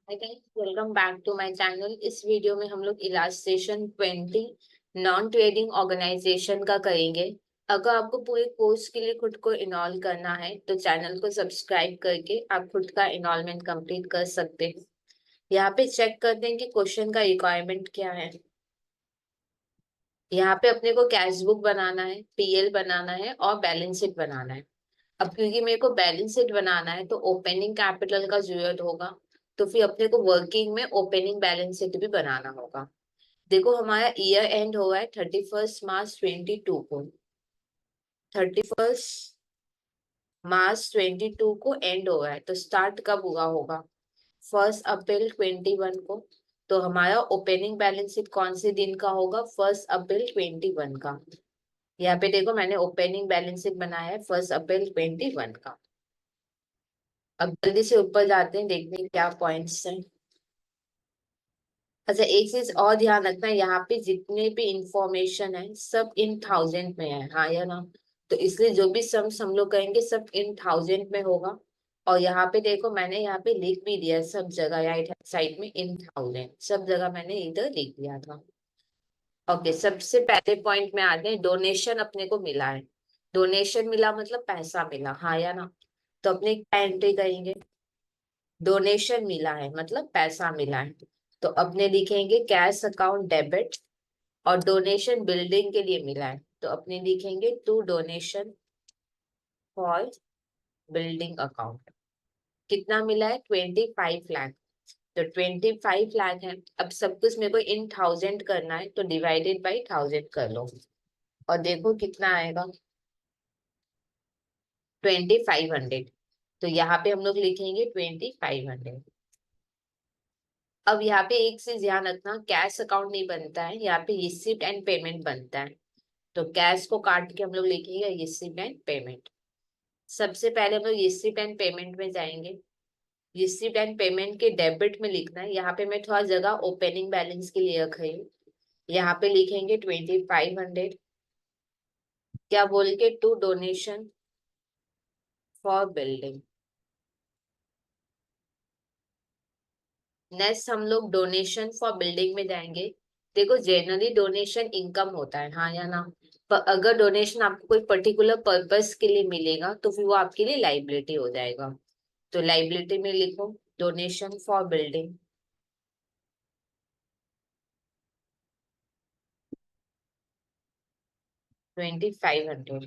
Welcome back to my channel. इस video में हम लोग इलास्ट्रेशन 20 नॉन ट्रेडिंग ऑर्गेनाइजेशन का करेंगे। अगर आपको पूरे कोर्स के लिए खुद को इनरोल करना है तो चैनल को सब्सक्राइब करके आप खुद का इनरोलमेंट कंप्लीट कर सकते हैं। यहाँ पे चेक करते हैं कि क्वेश्चन का रिक्वायरमेंट क्या है। यहाँ पे अपने को कैश बुक बनाना है, पीएल बनाना है और बैलेंस शीट बनाना है। अब क्योंकि मेरे को बैलेंस शीट बनाना है तो ओपनिंग कैपिटल का जरूरत होगा, तो फिर अपने को वर्किंग में ओपनिंग बैलेंस शीट भी बनाना होगा। देखो हमारा ईयर एंड हुआ है 31 मार्च 22 को। 31 मार्च 22 को एंड हुआ है तो स्टार्ट कब हुआ होगा? 1 अप्रैल 21 को। तो हमारा ओपनिंग बैलेंस शीट कौन से दिन का होगा? 1 अप्रैल 21 का। यहाँ पे देखो मैंने ओपनिंग बैलेंस शीट बनाया है 1 अप्रैल 21 का। अब जल्दी से ऊपर जाते हैं, देखते हैं क्या पॉइंट्स हैं। अच्छा, एक चीज और ध्यान रखना है, यहाँ पे जितने भी इंफॉर्मेशन है सब इन थाउजेंड में है, हाँ या ना? तो इसलिए जो भी सम्स हम लोग कहेंगे सब इन थाउजेंड में होगा। और यहाँ पे देखो मैंने यहाँ पे लिख भी दिया सब जगह, राइट साइड में इन थाउजेंड सब जगह मैंने इधर लिख दिया था। ओके, सबसे पहले पॉइंट में आते हैं। डोनेशन अपने को मिला है। डोनेशन मिला मतलब पैसा मिला, हाँ या ना? तो अपने क्या एंट्री करेंगे? डोनेशन मिला है मतलब पैसा मिला है, तो अपने लिखेंगे कैश अकाउंट डेबिट। और डोनेशन बिल्डिंग के लिए मिला है तो अपने लिखेंगे to donation for building account. कितना मिला है? 25 लाख। तो 25 लाख है। अब सब कुछ मेरे को इन थाउजेंड करना है तो डिवाइडेड बाई थाउजेंड कर लो और देखो कितना आएगा। 2500। तो यहाँ पे हम लोग लिखेंगे 2500। अब यहाँ पे एक चीज ध्यान रखना, कैश अकाउंट नहीं बनता है, यहाँ पे रिसिप्ट एंड पेमेंट बनता है। तो कैश को काट के हम लोग लिखेंगे रिसिप्ट एंड पेमेंट। सबसे पहले हम लोग रिसिप्ट एंड पेमेंट में जाएंगे। रिसिप्ट एंड पेमेंट के डेबिट में लिखना है। यहाँ पे मैं थोड़ा जगह ओपनिंग बैलेंस के लिए रख रही हूँ। यहाँ पे लिखेंगे 2500, क्या बोल के, to donation for building. Next हम लोग डोनेशन फॉर बिल्डिंग में जाएंगे। देखो जनरली डोनेशन इनकम होता है, हाँ या ना? पर अगर डोनेशन आपको कोई पर्टिकुलर पर्पस के लिए मिलेगा तो फिर वो आपके लिए लाइबिलिटी हो जाएगा। तो लाइबिलिटी में लिखो डोनेशन फॉर बिल्डिंग। 2500।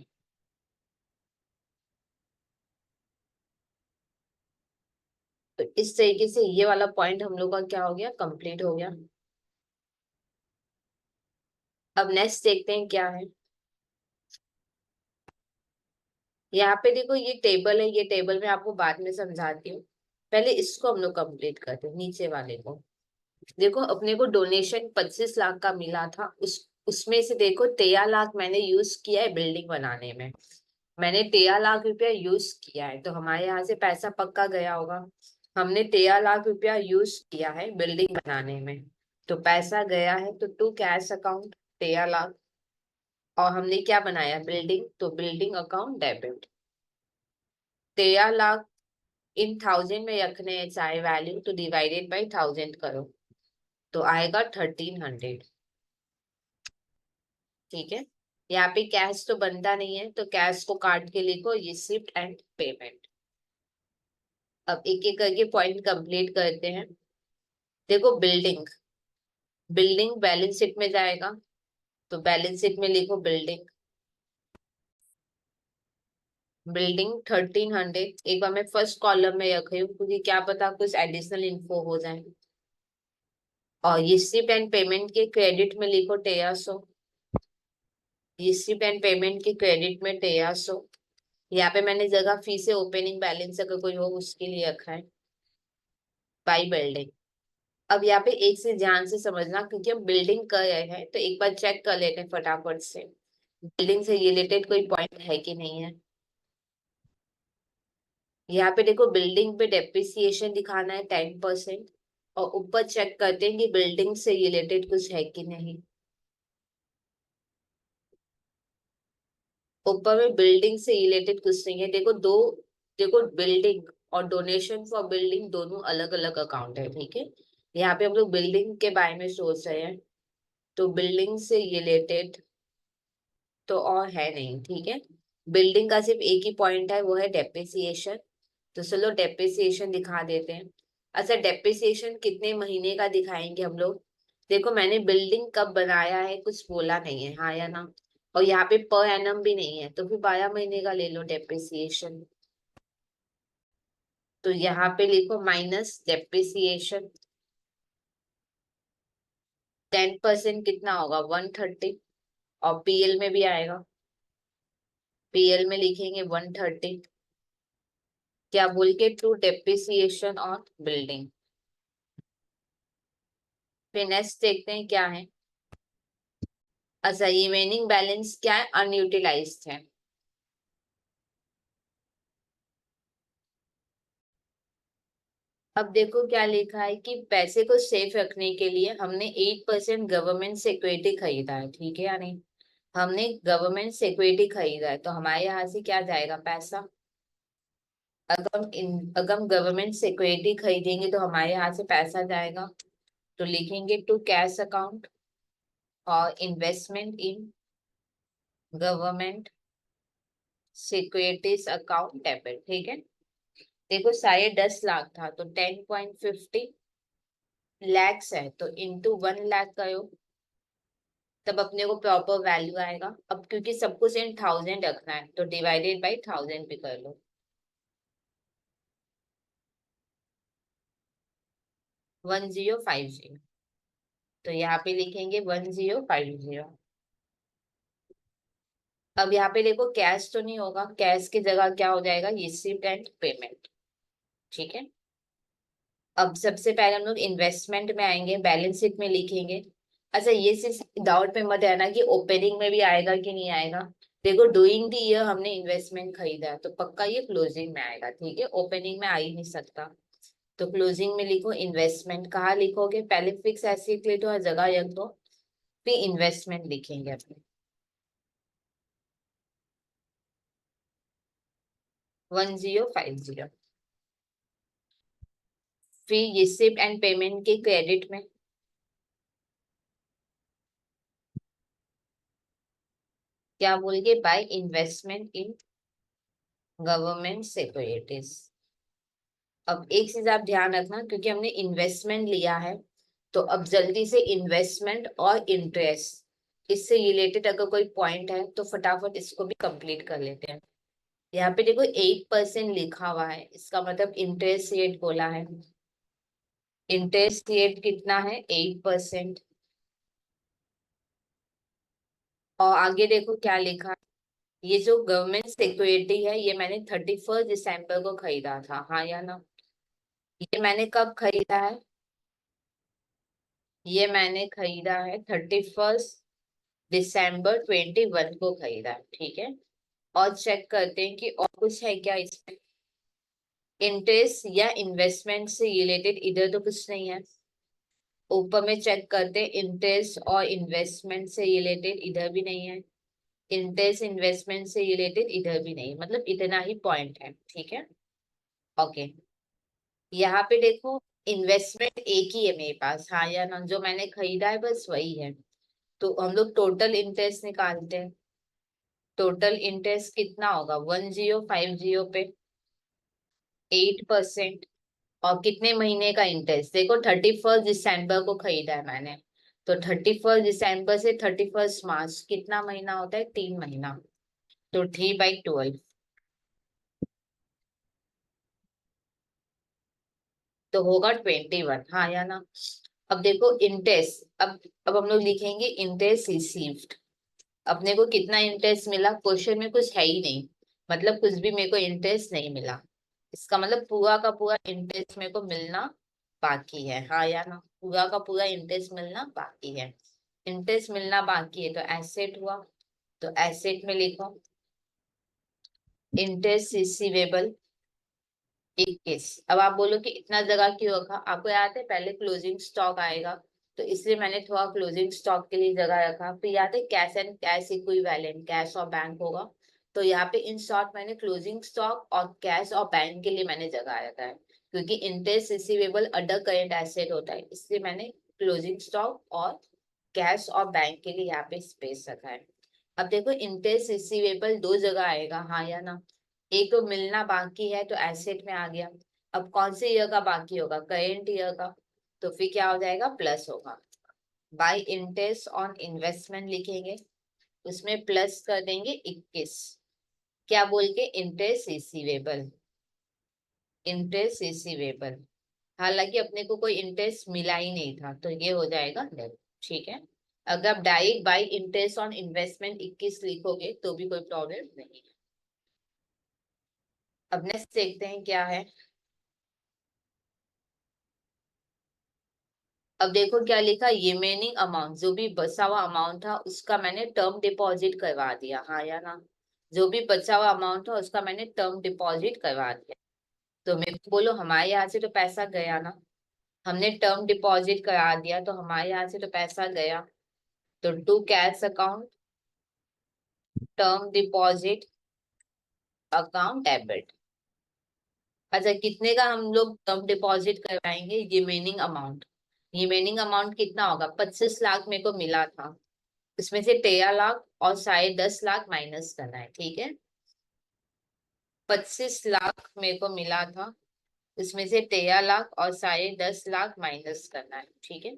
तो इस तरीके से ये वाला पॉइंट हम लोग का क्या हो गया? कंप्लीट हो गया। अब नेक्स्ट देखते हैं क्या है। यहाँ पे देखो ये टेबल है, ये टेबल मैं आपको बाद में समझाती हूँ। पहले इसको हम लोग कंप्लीट करते हैं, नीचे वाले को। देखो अपने को डोनेशन 25 लाख का मिला था, उस उसमें से देखो 13 लाख मैंने यूज किया है बिल्डिंग बनाने में। मैंने 13 लाख रुपया यूज किया है तो हमारे यहाँ से पैसा पक्का गया होगा। हमने 13 लाख रुपया यूज किया है बिल्डिंग बनाने में, तो पैसा गया है। तो टू कैश अकाउंट 13 लाख। और हमने क्या बनाया? बिल्डिंग, तो building account debit. 13 lakh in thousand में रखने हैं चाहे वैल्यू, तो डिवाइडेड बाई थाउजेंड करो तो आएगा 1300। ठीक है। यहाँ पे कैश तो बनता नहीं है तो कैश को काट के लिखो रिसिप्ट एंड पेमेंट। अब एक एक करके पॉइंट कंप्लीट करते हैं। देखो बिल्डिंग, बिल्डिंग बैलेंस शीट में जाएगा तो बैलेंस शीट में लिखो बिल्डिंग। बिल्डिंग 1300। एक बार मैं फर्स्ट कॉलम में रख रही हूँ क्योंकि क्या पता कुछ एडिशनल इन्फो हो जाए। और रिसिप्ट एंड पेमेंट के क्रेडिट में लिखो 1300। रिसिप्ट एंड पेमेंट के क्रेडिट में 1300। यहाँ पे मैंने जगह फी से ओपनिंग बैलेंस अगर कोई हो उसके लिए रखा है बाई बिल्डिंग। अब यहाँ पे एक से ध्यान से समझना क्योंकि हम बिल्डिंग कर रहे हैं तो एक बार चेक कर लेते हैं फटाफट से बिल्डिंग से रिलेटेड कोई पॉइंट है कि नहीं है। यहाँ पे देखो बिल्डिंग पे डेप्रिसिएशन दिखाना है 10%। और ऊपर चेक करते हैं कि बिल्डिंग से रिलेटेड कुछ है कि नहीं। ऊपर में बिल्डिंग से रिलेटेड कुछ नहीं है, देखो दो। देखो बिल्डिंग और डोनेशन फॉर बिल्डिंग दोनों अलग अलग अकाउंट है, ठीक है। यहाँ पे हम लोग बिल्डिंग के बारे में सोच रहे हैं, तो बिल्डिंग से रिलेटेड तो और है नहीं, ठीक है। बिल्डिंग का सिर्फ एक ही पॉइंट है, वो है डेप्रिसिएशन। तो चलो डेप्रिसिएशन दिखा देते हैं। अच्छा, डेप्रिसिएशन कितने महीने का दिखाएंगे हम लोग? देखो, मैंने बिल्डिंग कब बनाया है कुछ बोला नहीं है, हाँ या ना। और यहाँ पे पर एनम भी नहीं है, तो फिर 12 महीने का ले लो डेप्रिसिएशन। तो यहाँ पे लिखो माइनस डेप्रिसिएशन। 10% कितना होगा? 130। और पीएल में भी आएगा, पीएल में लिखेंगे 130। क्या बोल के? To depreciation on building. फिर नेक्स्ट देखते हैं क्या है। अच्छा, रिमेनिंग बैलेंस क्या है? अनयूटिलाइज्ड है। अब देखो क्या लिखा है कि पैसे को सेफ रखने के लिए हमने 8% गवर्नमेंट सिक्योरिटी खरीदा है, ठीक है या नहीं? हमने गवर्नमेंट सिक्योरिटी खरीदा है, तो हमारे यहाँ से क्या जाएगा पैसा? अगर हम गवर्नमेंट सिक्योरिटी खरीदेंगे तो हमारे यहाँ से पैसा जाएगा। तो लिखेंगे टू कैश अकाउंट और investment in government securities account debit, ठीक है। देखो 10.5 लाख था, तो 10.50 लैक्स है, तो इंटू 1 लाख करो, तब अपने को प्रॉपर वैल्यू आएगा। अब क्योंकि सब कुछ इन 1000 रखना है, तो डिवाइडेड बाई 1000 भी कर लो। 1050। तो यहाँ पे लिखेंगे 1050। अब यहाँ पे देखो कैश तो नहीं होगा, कैश की जगह क्या हो जाएगा? रिसीप्ट एंड पेमेंट, ठीक है। अब सबसे पहले हम लोग इन्वेस्टमेंट में आएंगे, बैलेंस शीट में लिखेंगे। अच्छा, ये चीज डाउट में मत रहना कि ओपनिंग में भी आएगा कि नहीं आएगा। देखो डूइंग द ईयर हमने इन्वेस्टमेंट खरीदा है, तो पक्का ये क्लोजिंग में आएगा, ठीक है, ओपनिंग में आ ही नहीं सकता। तो क्लोजिंग में लिखो इन्वेस्टमेंट। कहाँ लिखोगे? पहले फिक्स एसेट ले दो, हर जगह रख दो, फिर इन्वेस्टमेंट लिखेंगे अपने। 1050। फिर रिसिप्ट एंड पेमेंट के क्रेडिट में क्या बोलेंगे? By investment in government securities. अब एक चीज आप ध्यान रखना, क्योंकि हमने इन्वेस्टमेंट लिया है, तो अब जल्दी से इन्वेस्टमेंट और इंटरेस्ट इससे रिलेटेड अगर कोई पॉइंट है तो फटाफट इसको भी कंप्लीट कर लेते हैं। यहाँ पे देखो 8% लिखा हुआ है, इसका मतलब इंटरेस्ट रेट बोला है। इंटरेस्ट रेट कितना है? 8%। और आगे देखो क्या लिखा है। ये जो गवर्नमेंट सिक्योरिटी है, ये मैंने 31 दिसंबर को खरीदा था, हाँ या ना? ये मैंने कब खरीदा है? ये मैंने खरीदा है 31 दिसंबर 2021 को खरीदा है, ठीक है। और चेक करते हैं कि और कुछ है क्या इसमें। इंटरेस्ट या इन्वेस्टमेंट से रिलेटेड इधर तो कुछ नहीं है। ऊपर में चेक करते हैं, इंटरेस्ट और इन्वेस्टमेंट से रिलेटेड इधर भी नहीं है। इंटरेस्ट इन्वेस्टमेंट से रिलेटेड इधर भी नहीं, मतलब इतना ही पॉइंट है, ठीक है। ओके, यहाँ पे देखो इन्वेस्टमेंट एक ही है मेरे पास, हाँ या ना? जो मैंने खरीदा है बस वही है। तो हम लोग टोटल इंटरेस्ट निकालते हैं। टोटल इंटरेस्ट कितना होगा? 1050 पे 8%। और कितने महीने का इंटरेस्ट? देखो 31 दिसंबर को खरीदा है मैंने, तो 31 दिसंबर से 31 मार्च कितना महीना होता है? 3 महीना। तो 3/12, तो होगा 21, हाँ या ना? अब देखो इंटरेस्ट, अब हम लोग लिखेंगे इंटरेस्ट रिसीव्ड। अपने को कितना इंटरेस्ट मिला? क्वेश्चन में कुछ है ही नहीं, मतलब कुछ भी मेरे को इंटरेस्ट नहीं मिला। इसका मतलब पूरा का पूरा इंटरेस्ट मेरे को मिलना बाकी है, हाँ या ना? पूरा का पूरा इंटरेस्ट मिलना बाकी है। इंटरेस्ट मिलना बाकी है, तो एसेट हुआ। तो एसेट में लिखो इंटरेस्ट रिसीवेबल 21। अब आप बोलो कि इतना जगह क्यों रखा? आपको याद है पहले क्लोजिंग स्टॉक आएगा, तो इसलिए मैंने थोड़ा क्लोजिंग स्टॉक के लिए जगह रखा। फिर याद है cash and cash equivalent, cash और बैंक होगा, तो यहाँ पे इन शॉर्ट मैंने क्लोजिंग स्टॉक और कैश और बैंक के लिए मैंने जगह रखा है, क्योंकि interest receivable other current asset होता है, इसलिए मैंने क्लोजिंग स्टॉक और कैश और बैंक के लिए यहाँ पे स्पेस रखा है। अब देखो इंटरेस्ट रिसीवेबल दो जगह आएगा, हाँ या ना। एक तो मिलना बाकी है तो एसेट में आ गया। अब कौन से ईयर का बाकी होगा, करेंट ईयर का, तो फिर क्या हो जाएगा, प्लस होगा। बाय इंटरेस्ट ऑन इन्वेस्टमेंट लिखेंगे, उसमें प्लस कर देंगे 21, क्या बोल के, इंटरेस्ट रिसीवेबल, इंटरेस्ट रिसीवेबल। हालांकि अपने को कोई इंटरेस्ट मिला ही नहीं था, तो ये हो जाएगा डेबिट। ठीक है, अगर आप direct by interest on investment 21 लिखोगे तो भी कोई प्रॉब्लम नहीं है। अब नेक्स्ट देखते हैं क्या है। अब देखो क्या लिखा, रिमेनिंग अमाउंट, जो भी बचा हुआ अमाउंट था उसका मैंने टर्म डिपॉजिट करवा दिया, हाँ या ना। जो भी बचा हुआ अमाउंट था उसका मैंने टर्म डिपॉजिट करवा दिया। तो मेरे को बोलो, हमारे यहाँ से तो पैसा गया ना, हमने टर्म डिपॉजिट करा दिया तो हमारे यहाँ से तो पैसा गया। तो to cash account, term deposit account debit. अच्छा, कितने का हम लोग टर्म डिपॉजिट करवाएंगे, रिमेनिंग अमाउंट। रिमेनिंग अमाउंट कितना होगा, 25 लाख मेरे को मिला था, इसमें से 13 लाख और 10.5 लाख माइनस करना है, ठीक है। 25 लाख मेरे को मिला था, इसमें से 13 लाख और 10.5 लाख माइनस करना है, ठीक है।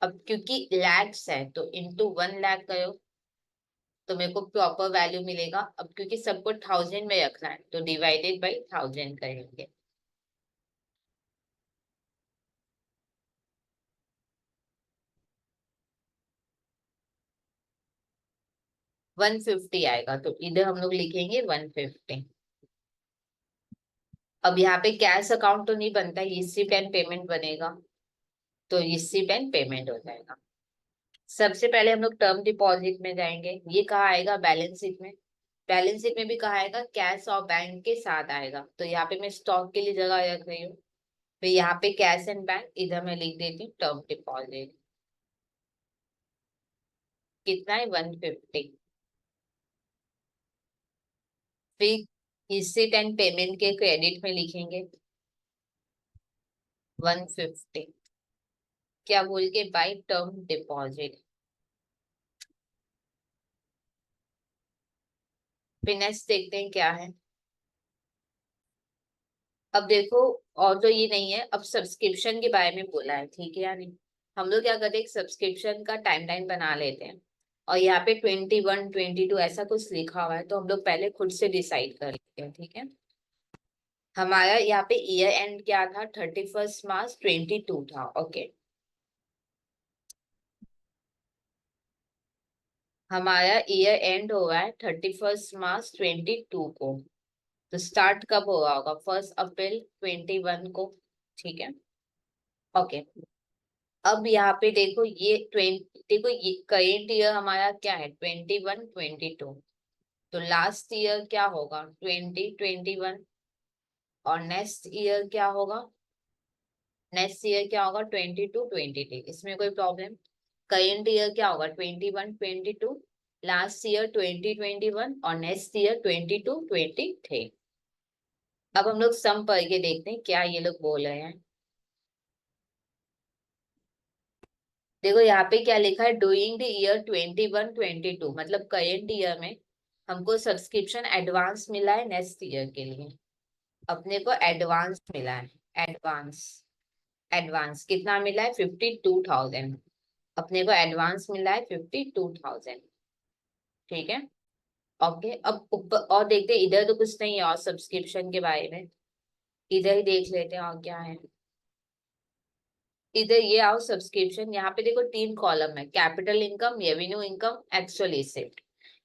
अब क्योंकि लैक्स है तो इंटू 1 लाख करो, तो मेरे को प्रॉपर वैल्यू मिलेगा। अब क्योंकि सबको 1000 में रखना है तो डिवाइडेड बाई 1000 करेंगे। 150 आएगा, तो इधर हम लोग लिखेंगे 150। अब यहाँ पे कैश अकाउंट तो नहीं बनता, रिसीप्ट एंड पेमेंट बनेगा, तो रिसीप्ट एंड पेमेंट हो जाएगा। सबसे पहले हम लोग टर्म डिपॉजिट में जाएंगे, ये कहाँ आएगा, बैलेंस शीट में। बैलेंस शीट में भी कहाँ आएगा, कैश और बैंक के साथ आएगा, तो यहाँ पे मैं स्टॉक के लिए जगह रख रही हूँ। फिर यहाँ पे कैश एंड बैंक, इधर मैं लिख देती हूँ टर्म डिपॉजिट। कितना है, 150। फिर रिसीट एंड पेमेंट के क्रेडिट में लिखेंगे 150, क्या बोल के, बाय टर्म डिपॉजिट। फिर नेक्स्ट देखते हैं क्या है। अब देखो, और तो ये नहीं है, अब सब्सक्रिप्शन के बारे में बोला है, ठीक है या नहीं। हम लोग क्या करते हैं, सब्सक्रिप्शन का टाइमलाइन बना लेते हैं, और यहाँ पे 21 22 ऐसा कुछ लिखा हुआ है, तो हम लोग पहले खुद से डिसाइड कर लेते हैं, ठीक है। हमारा यहाँ पे ईयर एंड क्या था, 31 मार्च 22 था, ओके। हमारा ईयर एंड हो रहा है 31 मार्च 22 को, तो स्टार्ट कब हो रहा होगा, 1 अप्रैल 21 को, ठीक है, ओके। अब यहाँ पे देखो ये 20, देखो ये करेंट ईयर हमारा क्या है, 21 22, तो लास्ट ईयर क्या होगा, 2021। और नेक्स्ट ईयर क्या होगा, नेक्स्ट ईयर क्या होगा, 22 23, इसमें कोई प्रॉब्लम। करेंट ईयर क्या होगा, 21 22, लास्ट ईयर 2021, और नेक्स्ट ईयर 22 23। अब हम लोग सम पढ़ के देखते हैं क्या ये लोग बोल रहे हैं। देखो यहाँ पे क्या लिखा है, डूइंग द ईयर 21 22, मतलब करेंट ईयर में हमको सब्सक्रिप्शन एडवांस मिला है नेक्स्ट ईयर के लिए। अपने को एडवांस मिला है, एडवांस, एडवांस कितना मिला है, 52,000। अपने को एडवांस मिला है 52,000, ठीक है, ओके। अब ऊपर और देखते हैं, इधर तो कुछ नहीं है और सब्सक्रिप्शन के बारे में, इधर ही देख लेते हैं और क्या है। इधर ये आओ सब्सक्रिप्शन, यहाँ पे देखो 3 कॉलम है, capital income, revenue income, actual asset.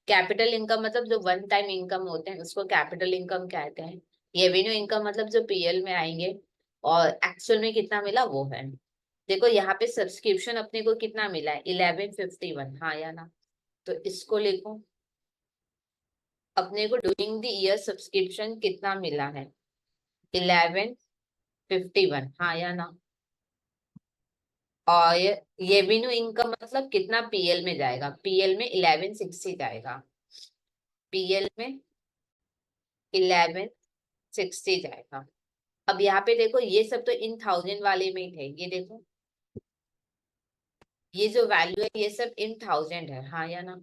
Capital income मतलब जो वन टाइम इनकम होते हैं उसको कैपिटल इनकम कहते हैं। रेवेन्यू इनकम मतलब जो पीएल में आएंगे, और एक्चुअल में कितना मिला वो है। देखो यहाँ पे सब्सक्रिप्शन अपने को कितना मिला है, 1151, हाँ या ना। तो इसको लिखो, अपने को डूइंग द ईयर सब्सक्रिप्शन कितना मिला है, 1151, हाँ या ना। और रेवेन्यू इनकम मतलब कितना पीएल में जाएगा, पीएल में 1160 जाएगा, पीएल में 1160 जाएगा। अब यहाँ पे देखो ये सब तो इन थाउजेंड वाले में ही थे, ये देखो ये जो वैल्यू है ये सब इन थाउजेंड है, हाँ या ना।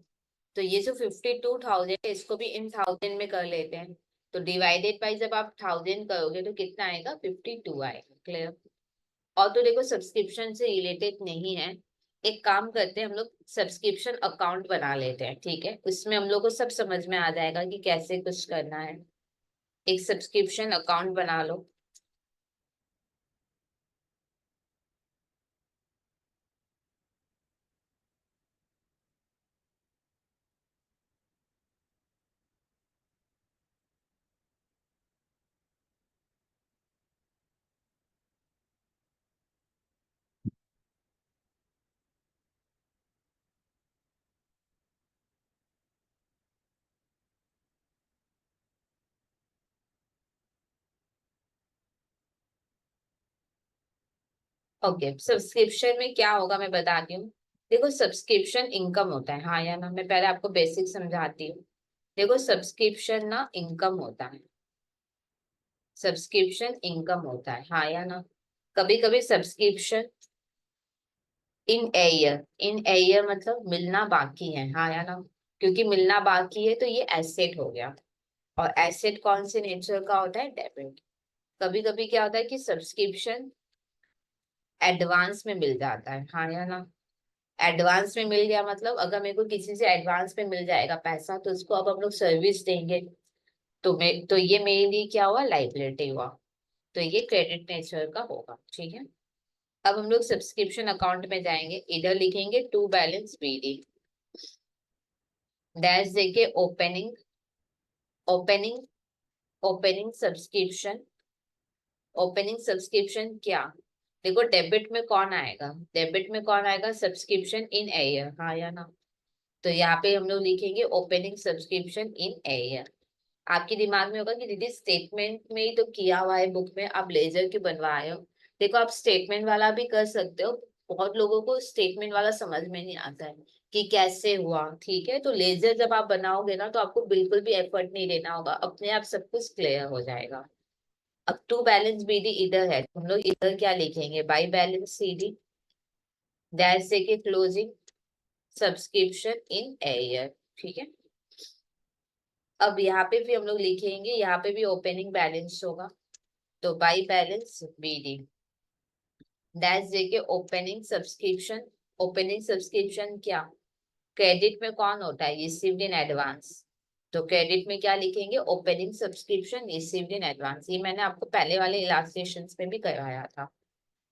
तो ये जो 52,000 है इसको भी इन थाउजेंड में कर लेते हैं। तो डिवाइडेड बाई जब आप थाउजेंड करोगे तो कितना आएगा, 52 आएगा। क्लियर। और तो देखो सब्सक्रिप्शन से रिलेटेड नहीं है, एक काम करते हैं हम लोग सब्सक्रिप्शन अकाउंट बना लेते हैं, ठीक है। उसमें हम लोग को सब समझ में आ जाएगा कि कैसे कुछ करना है। एक सब्सक्रिप्शन अकाउंट बना लो। ओके, सब्सक्रिप्शन में क्या होगा मैं बताती हूँ। देखो सब्सक्रिप्शन इनकम होता है, हाँ या ना। मैं पहले आपको बेसिक समझाती हूँ। देखो सब्सक्रिप्शन ना इनकम होता है, सब्सक्रिप्शन इनकम होता है, हाँ या ना। कभी कभी सब्सक्रिप्शन इन एयर मतलब मिलना बाकी है, हाँ या ना। क्योंकि मिलना बाकी है तो ये एसेट हो गया। और एसेट कौन से नेचर का होता है, डेबिट। कभी कभी क्या होता है कि सब्सक्रिप्शन एडवांस में मिल जाता है, हाँ या ना। एडवांस में मिल गया मतलब अगर मेरे को किसी से एडवांस में मिल जाएगा पैसा तो उसको अब हम लोग सर्विस देंगे। तो ये मेरे लिए क्या हुआ, लाइबिलिटी हुआ। तो ये क्रेडिट नेचर का होगा, ठीक है। अब हम लोग सब्सक्रिप्शन अकाउंट में जाएंगे, इधर लिखेंगे टू बैलेंस बीडी, डैश देके opening, opening opening subscription. Opening subscription क्या, देखो डेबिट में कौन आएगा, डेबिट में कौन आएगा, सब्सक्रिप्शन इन एयर, हाँ या ना। तो यहाँ पे हम लोग लिखेंगे ओपनिंग सब्सक्रिप्शन इन एयर। आपके दिमाग में होगा कि दीदी स्टेटमेंट में ही तो किया हुआ है, बुक में आप लेजर क्यों बनवाए हो। देखो आप स्टेटमेंट वाला भी कर सकते हो। बहुत लोगों को स्टेटमेंट वाला समझ में नहीं आता है कि कैसे हुआ, ठीक है। तो लेजर जब आप बनाओगे ना तो आपको बिल्कुल भी एफर्ट नहीं लेना होगा, अपने आप सब कुछ क्लियर हो जाएगा। अब टू बैलेंस बीडी इधर है, हम लोग इधर क्या लिखेंगे, बाई बैलेंस सीडी, डैश से के क्लोजिंग सब्सक्रिप्शन इन एयर, ठीक है। अब यहाँ पे भी हम लोग लिखेंगे, यहाँ पे भी ओपनिंग बैलेंस होगा। तो बाई बैलेंस बीडी, डैश देके ओपनिंग सब्सक्रिप्शन। ओपनिंग सब्सक्रिप्शन क्या, क्रेडिट में कौन होता है, रिसीव्ड इन एडवांस। तो क्रेडिट में क्या लिखेंगे, opening subscription received in advance. ये मैंने आपको पहले वाले इलास्ट्रेशंस में भी करवाया था।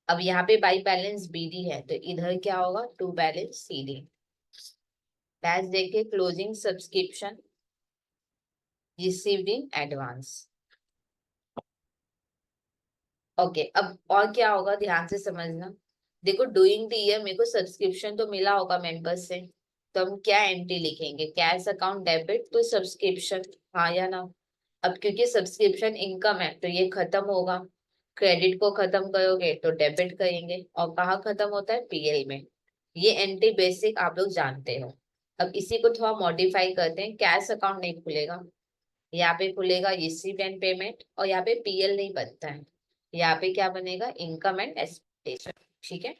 अब यहाँ पे बाई बैलेंस बीडी है तो इधर क्या होगा, टू बैलेंस सीडी, डैश देके closing subscription received in advance. Okay, अब और क्या होगा ध्यान से समझना। देखो डूइंग द ईयर मेरे को सब्सक्रिप्शन तो मिला होगा मेंबर्स से, तो हम क्या एंट्री लिखेंगे, कैश अकाउंट डेबिट तो सब्सक्रिप्शन, हाँ या ना। अब क्योंकि सब्सक्रिप्शन इनकम है तो ये खत्म होगा, क्रेडिट को खत्म करोगे तो डेबिट करेंगे, और कहाँ खत्म होता है, पीएल में। ये एंट्री बेसिक आप लोग जानते हो। अब इसी को थोड़ा मॉडिफाई करते हैं, कैश अकाउंट नहीं खुलेगा, यहाँ पे खुलेगा रिसीव एंड पेमेंट, और यहाँ पे पीएल नहीं बनता है, यहाँ पे क्या बनेगा, इनकम एंड एक्सपेंडिचर, ठीक है।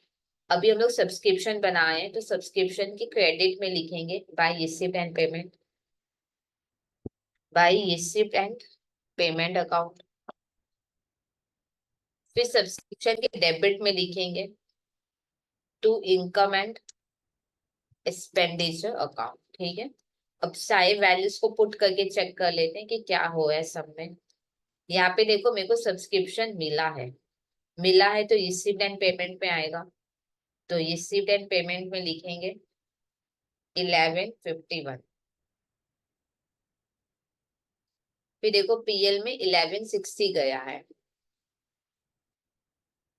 अभी हम लोग सब्सक्रिप्शन बनाए हैं तो सब्सक्रिप्शन की क्रेडिट में लिखेंगे by receive and payment, by receive and payment account. फिर सब्सक्रिप्शन के डेबिट में लिखेंगे to income and expenditure account, ठीक है। अब सारे वैल्यूज को पुट करके चेक कर लेते हैं कि क्या हो है सब में। यहाँ पे देखो मेरे को सब्सक्रिप्शन मिला है तो रिसीव्ड एंड पेमेंट में आएगा। तो रिसीव्ड एंड पेमेंट में लिखेंगे 1151। फिर देखो पीएल में 1160 गया है,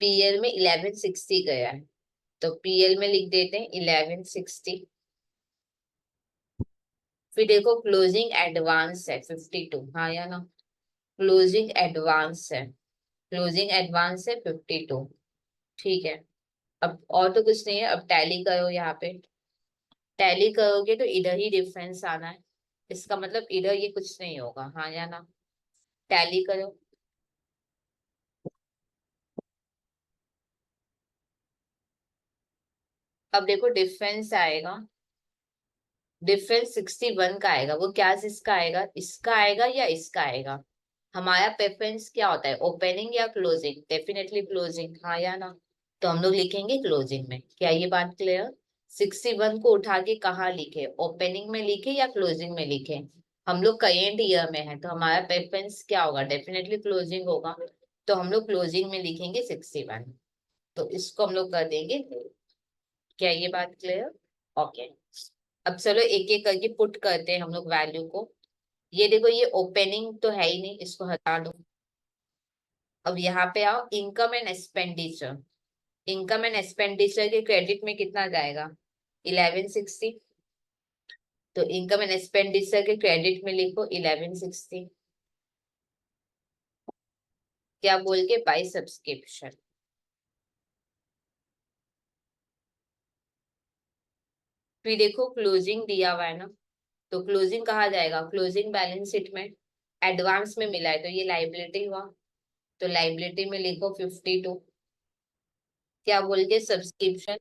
पीएल में 1160 गया है, तो पीएल में लिख देते हैं 1160। फिर देखो क्लोजिंग एडवांस है 52, हाँ या ना। क्लोजिंग एडवांस है, क्लोजिंग एडवांस है 52, ठीक है। अब और तो कुछ नहीं है, अब टैली करो, यहाँ पे टैली करोगे तो इधर ही डिफरेंस आना है, इसका मतलब इधर ये कुछ नहीं होगा, हाँ या ना। टैली करो। अब देखो डिफरेंस आएगा, डिफरेंस 61 का आएगा। वो क्या इसका आएगा, इसका आएगा या इसका आएगा? हमारा प्रेफरेंस क्या होता है, ओपनिंग या क्लोजिंग? डेफिनेटली क्लोजिंग, हाँ या ना? तो हम लोग लिखेंगे क्लोजिंग में। क्या ये बात क्लियर? 61 को उठा के कहाँ लिखे, ओपनिंग में लिखे या क्लोजिंग में लिखे? हम लोग करेंट ईयर में है तो हमारा प्रेफरेंस क्या होगा, डेफिनेटली क्लोजिंग होगा। तो हम लोग क्लोजिंग में लिखेंगे 61। तो इसको हम लोग कर देंगे। क्या ये बात क्लियर? ओके। अब चलो एक एक करके पुट करते हैं हम लोग वैल्यू को। ये देखो, ये ओपनिंग तो है ही नहीं, इसको हटा दो। अब यहाँ पे आओ, income and expenditure. Income and expenditure के क्रेडिट में कितना जाएगा, 1160। तो इनकम एंड एक्सपेंडिचर के क्रेडिट में लिखो 1160। क्या बोल के, बाय सब्सक्रिप्शन। फिर देखो क्लोजिंग दिया हुआ है ना, तो क्लोजिंग कहा जाएगा, क्लोजिंग बैलेंस शीट में एडवांस में मिला है तो ये लाइबिलिटी हुआ। तो लाइबिलिटी में लिखो 52। क्या बोल के, सब्सक्रिप्शन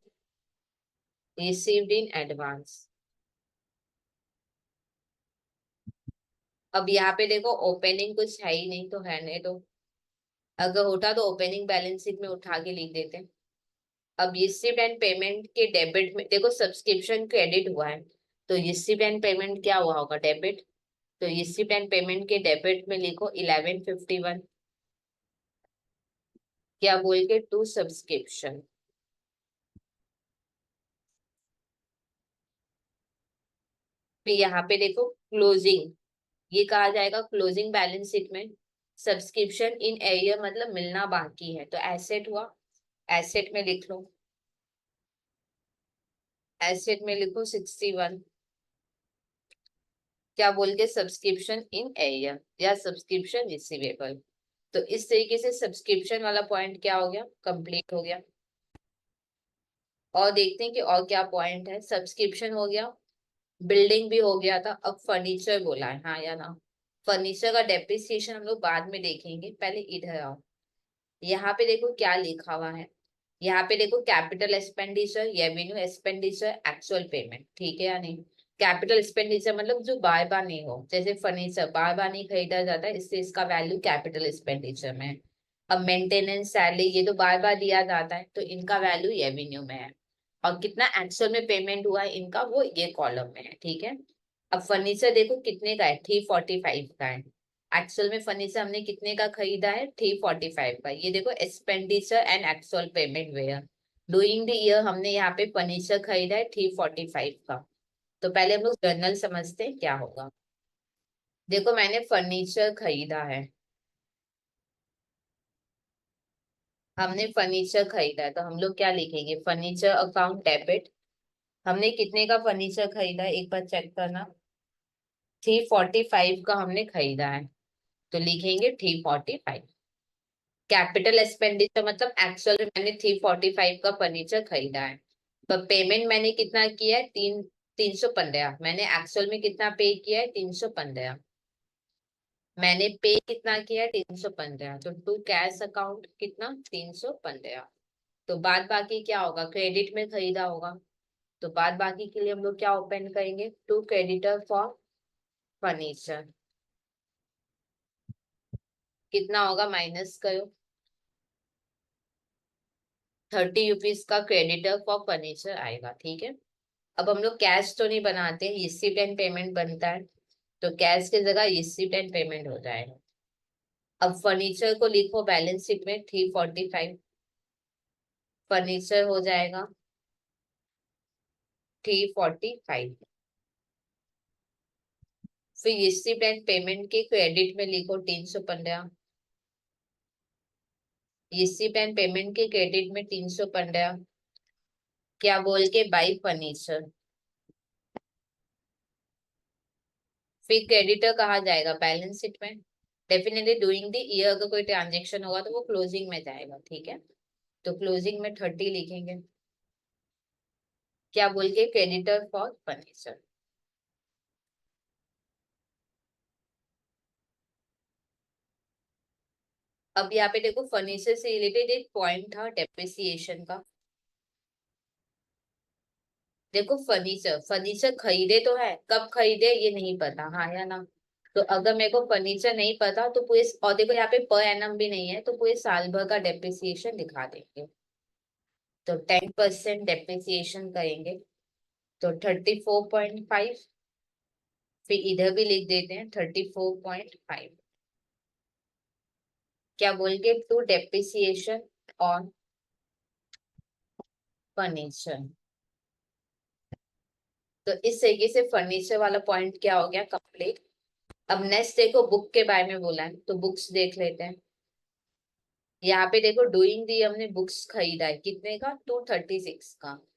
रिसीव्ड इन एडवांस। अब यहाँ पे देखो ओपनिंग कुछ है ही नहीं तो है नहीं, तो अगर होता तो ओपनिंग बैलेंस शीट में उठा के लिख देते। अब रिसीव्ड एंड पेमेंट के डेबिट में देखो, सब्सक्रिप्शन क्रेडिट हुआ है तो रिसीव्ड एंड पेमेंट क्या हुआ होगा, डेबिट। तो रिसीव्ड एंड पेमेंट के डेबिट में लिखो 1151। क्या बोल के, टू सब्सक्रिप्शन। फिर यहाँ पे देखो क्लोजिंग, ये कहा जाएगा क्लोजिंग बैलेंस शीट में सब्सक्रिप्शन इन एरियर मतलब मिलना बाकी है तो एसेट हुआ। एसेट में लिख लो, एसेट में लिखो 61। क्या बोल के, सब्सक्रिप्शन इन एरियर या सब्सक्रिप्शन रिसीवेबल। तो इस तरीके से सब्सक्रिप्शन वाला पॉइंट क्या हो गया, कंप्लीट हो गया। और देखते हैं कि और क्या पॉइंट है। सब्सक्रिप्शन हो गया, बिल्डिंग भी हो गया था, अब फर्नीचर बोला है, हाँ या ना? फर्नीचर का डेप्रिसिएशन हम लोग बाद में देखेंगे, पहले इधर आओ। यहाँ पे देखो क्या लिखा हुआ है। यहाँ पे देखो capital expenditure, revenue expenditure, actual payment, ठीक है या नहीं? कैपिटल एक्सपेंडिचर मतलब जो बार बार नहीं हो, जैसे फर्नीचर बार बार नहीं खरीदा जाता है, इससे इसका वैल्यू कैपिटल एक्सपेंडिचर में है। अब मेंटेनेंस, सैलरी, ये तो बार बार दिया जाता है तो इनका वैल्यू रेवेन्यू में है। और कितना एक्चुअल में पेमेंट हुआ है इनका, वो ये कॉलम में है, ठीक है। अब फर्नीचर देखो कितने का है, 345 का है। एक्चुअल में फर्नीचर हमने कितने का खरीदा है, 345 का। ये देखो expenditure and actual payment where doing the year, हमने यहाँ पे फर्नीचर खरीदा है 345 का। तो पहले हम लोग जर्नल समझते हैं क्या होगा। देखो मैंने फर्नीचर खरीदा है, हमने फर्नीचर खरीदा है तो हम लोग क्या लिखेंगे, फर्नीचर अकाउंट डेबिट। हमने कितने का फर्नीचर खरीदा है एक बार चेक करना, 345 का हमने खरीदा है तो लिखेंगे 345। कैपिटल एक्सपेंडिचर मतलब एक्चुअल में मैंने 345 का फर्नीचर खरीदा है। पर पेमेंट मैंने कितना किया है, 315। मैंने एक्चुअल में कितना पे किया है, 315। मैंने पे कितना किया है, 315। तो टू कैश अकाउंट कितना, 315। तो बाद बाकी क्या होगा, क्रेडिट में खरीदा होगा। तो बाद बाकी के लिए हम लोग क्या ओपन करेंगे, टू क्रेडिटर फॉर फर्नीचर। कितना होगा, माइनस करो, 30 रुपीज का क्रेडिटर फॉर फर्नीचर आएगा, ठीक है। अब हम लोग कैश तो नहीं बनाते, रिसीप्ट एंड पेमेंट बनता है तो कैश की जगह रिसीप्ट एंड पेमेंट हो जाएगा। अब फर्नीचर को लिखो बैलेंस शीट में 345। फर्नीचर हो जाएगा 345। फिर रिसीप्ट एंड पेमेंट के क्रेडिट में लिखो 315। रिसीप्ट एंड पेमेंट के क्रेडिट में 315। क्या बोल के, बाई फर्नीचर। फिर क्रेडिटर कहा जाएगा, बैलेंस शीट में। डेफिनेटली डूइंग द ईयर अगर कोई ट्रांजेक्शन होगा तो वो क्लोजिंग में जाएगा, ठीक है। तो क्लोजिंग में 30 लिखेंगे। क्या बोल के, क्रेडिटर फॉर फर्नीचर। अब यहाँ पे देखो फर्नीचर से रिलेटेड एक पॉइंट था डेप्रिसिएशन का। देखो फर्नीचर फर्नीचर खरीदे तो है, कब खरीदे ये नहीं पता, हाँ या ना। तो अगर मेरे को फर्नीचर नहीं पता तो पूरे, और देखो यहाँ पे पर एनम भी नहीं है, तो पूरे साल भर का डेप्रिसिएशन दिखा देंगे। तो 10% डेप्रिसिएशन करेंगे, तो 34.5। फिर इधर भी लिख देते हैं 34.5। क्या बोलेंगे, टू डेप्रिसिएशन ऑन फर्नीचर। तो इस तरीके से फर्नीचर वाला पॉइंट क्या हो गया, कंप्लीट। अब नेक्स्ट देखो बुक के बारे में बोला है, तो बुक्स देख लेते हैं। यहाँ पे देखो डूइंग दी हमने बुक्स खरीदा है, कितने का, 236 का।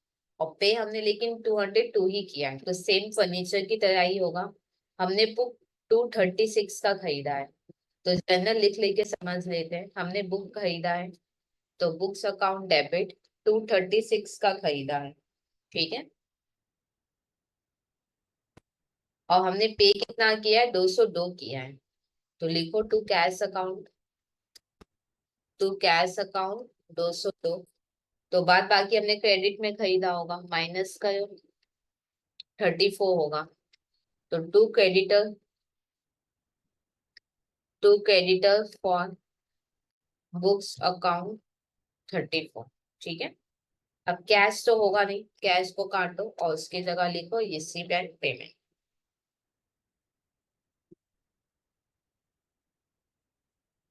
और पे हमने लेकिन 202 ही किया है, तो सेम फर्नीचर की तरह ही होगा। हमने बुक 236 का खरीदा है, तो जनरल लिख लेके समझ लेते हैं। हमने बुक खरीदा है, तो बुक्स अकाउंट डेबिट 236 का खरीदा है, ठीक है। और हमने पे कितना किया है, 202 किया है। तो लिखो टू कैश अकाउंट 202। तो बाद बाकी हमने क्रेडिट में खरीदा होगा, माइनस करो, 34 होगा। तो to creditor for books account 34, ठीक है। अब कैश तो होगा नहीं, कैश को काटो और उसकी जगह लिखो रिसीव्ड एंड पेमेंट।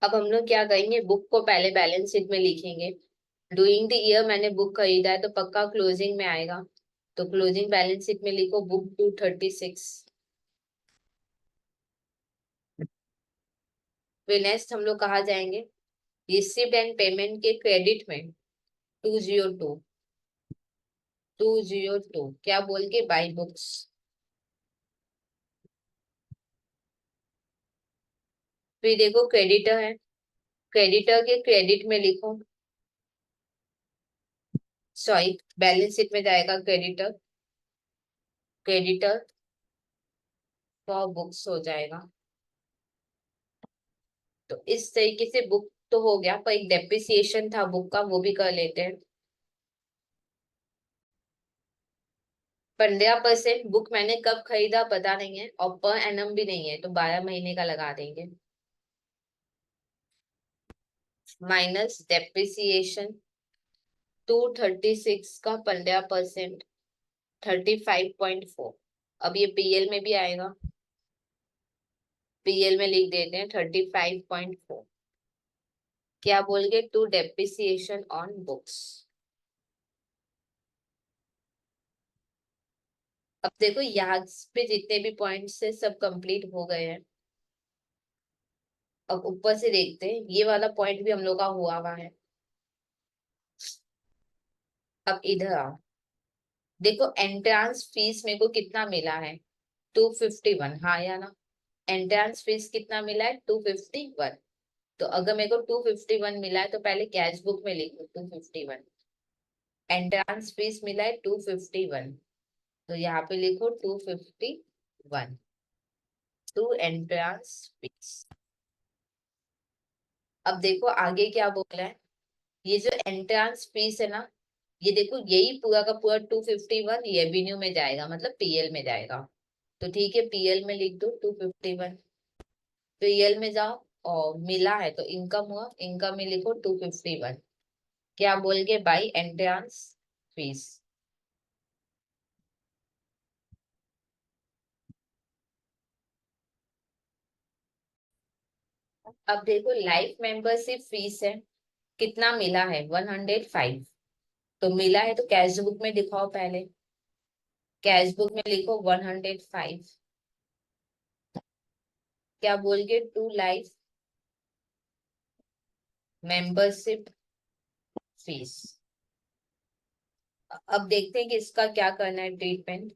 अब हम लोग क्या करेंगे, बुक को पहले बैलेंस शीट में लिखेंगे। डूइंग द ईयर मैंने बुक खरीदा है, तो पक्का क्लोजिंग में आएगा। तो क्लोजिंग बैलेंस शीट में लिखो बुक 236। फिर नेक्स्ट हम लोग कहाँ जाएंगे, रिसिप्ट एंड पेमेंट के क्रेडिट में 202। 202 क्या बोल के, बाई बुक्स। फिर देखो क्रेडिटर है, क्रेडिटर के क्रेडिट में लिखो, सॉरी बैलेंस शीट में जाएगा क्रेडिटर, क्रेडिटर फॉर बुक्स हो जाएगा। तो इस तरीके से बुक तो हो गया, पर एक डेप्रिसिएशन था बुक का, वो भी कर लेते हैं। 15% बुक मैंने कब खरीदा पता नहीं है, और पर एनम भी नहीं है, तो 12 महीने का लगा देंगे। माइनस डेप्रिसिएशन 236 का 15%, 35.4। अब ये पीएल में भी आएगा, पीएल में लिख देते हैं 35.4। क्या बोल गए, टू डेप्रिसिएशन ऑन बुक्स। अब देखो यहाँ पे जितने भी पॉइंट्स है सब कंप्लीट हो गए हैं। अब ऊपर से देखते हैं, ये वाला पॉइंट भी हम लोग का हुआ हुआ है। अब इधर आओ, देखो एंट्रेंस फीस मेरे को कितना मिला है, 251, हाँ या ना। एंट्रेंस फीस कितना मिला है, 251। तो अगर मेरे को 251 मिला है, तो पहले कैश बुक में लिखो 251। एंट्रेंस फीस मिला है 251, तो यहाँ पे लिखो 251 टू एंट्रेंस फीस। अब देखो आगे क्या बोला है, ये जो एंट्रेंस फीस है ना, ये देखो यही पूरा का पूरा 251 रेवेन्यू में जाएगा, मतलब पीएल में जाएगा। तो ठीक है, पीएल में लिख दो 251। पीएल में जाओ, और मिला है तो इनकम हुआ, इनकम में लिखो 251। क्या बोल के, बाई एंट्रेंस फीस। अब देखो लाइफ मेंबरशिप फीस है, कितना मिला है, 105। तो मिला है तो कैश बुक में दिखाओ पहले, कैश बुक में लिखो 105। क्या बोल के, टू लाइफ मेंबरशिप फीस। अब देखते हैं कि इसका क्या करना है ट्रीटमेंट।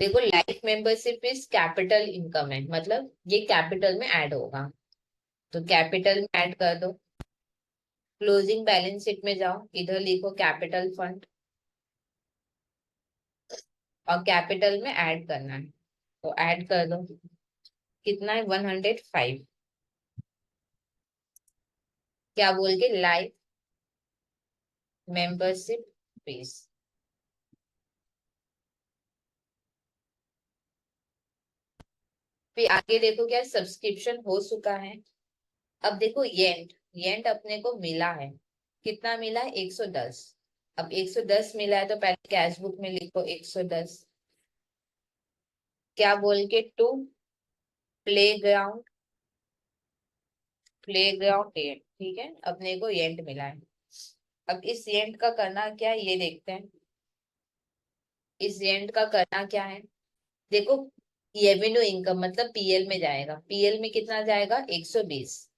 देखो life membership is capital income है, मतलब ये कैपिटल में ऐड होगा, तो कैपिटल में ऐड कर दो। क्लोजिंग बैलेंस शीट में जाओ, इधर लिखो कैपिटल फंड, और कैपिटल में ऐड करना है, तो ऐड कर दो। कितना है, 105। क्या बोल के, लाइफ मेंबरशिप फीस। फिर आगे देखो क्या, सब्सक्रिप्शन हो चुका है। अब देखो येंट, येंट अपने को मिला है, कितना मिला है, 110। अब 110 मिला है तो पहले कैश बुक में लिखो 110। क्या बोल के, to playground, playground येंट, ठीक है, अपने को येंट मिला है। अब इस येंट का करना क्या है ये देखते हैं। इस येंट का करना क्या है, देखो, रेवेन्यू इनकम मतलब पीएल में जाएगा, पीएल में कितना जाएगा, 120।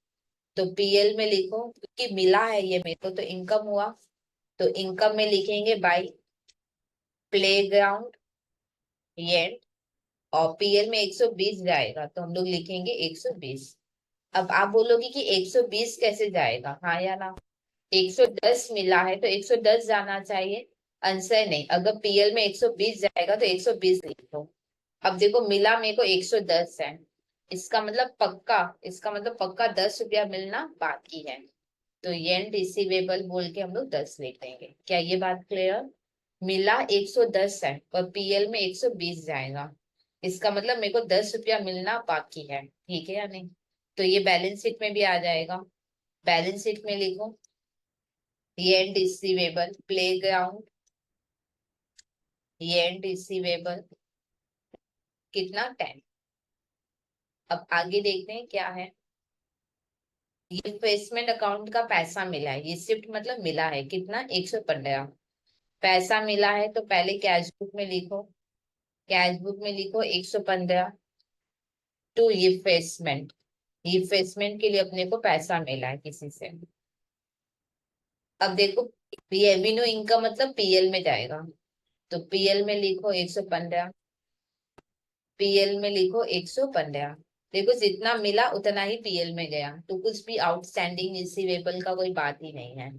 तो पीएल में लिखो, क्योंकि मिला है ये मेरे को तो इनकम हुआ, तो इनकम में लिखेंगे बाई प्लेग्राउंड येंट, और पीएल में 120 जाएगा तो हम लोग लिखेंगे 120। अब आप बोलोगे कि 120 कैसे जाएगा, हाँ या ना। 110 मिला है तो 110 जाना चाहिए, आंसर नहीं, अगर पीएल में 120 जाएगा तो 120 लिख दो। अब देखो मिला मेरे को 110 है, इसका मतलब पक्का 10 रुपया मिलना बाकी है। तो येन रिसीवेबल बोल के हम लोग 10 लिख देंगे। क्या ये बात क्लियर। मिला 110 है और पीएल में 120 जाएगा, इसका मतलब मेरे को 10 रुपया मिलना बाकी है, ठीक है या नहीं। तो ये बैलेंस शीट में भी आ जाएगा। बैलेंस शीट में लिखो, येन रिसीवेबल प्ले ग्राउंड, येन रिसीवेबल कितना, 10। अब आगे देखते हैं क्या है। ये इन्वेस्टमेंट अकाउंट का पैसा मिला है, ये शिफ्ट मतलब मिला है कितना, 115 पैसा मिला है। तो पहले कैश बुक में लिखो, कैश बुक में लिखो 115 टू इन्वेस्टमेंट, इन्वेस्टमेंट के लिए अपने को पैसा मिला है किसी से। अब देखो, रेवेन्यू इनकम मतलब पीएल में जाएगा, तो पीएल में लिखो 115, पीएल में लिखो 115। देखो जितना मिला उतना ही पीएल में गया, तो कुछ भी आउटस्टैंडिंग रिसीवेबल का कोई बात ही नहीं है।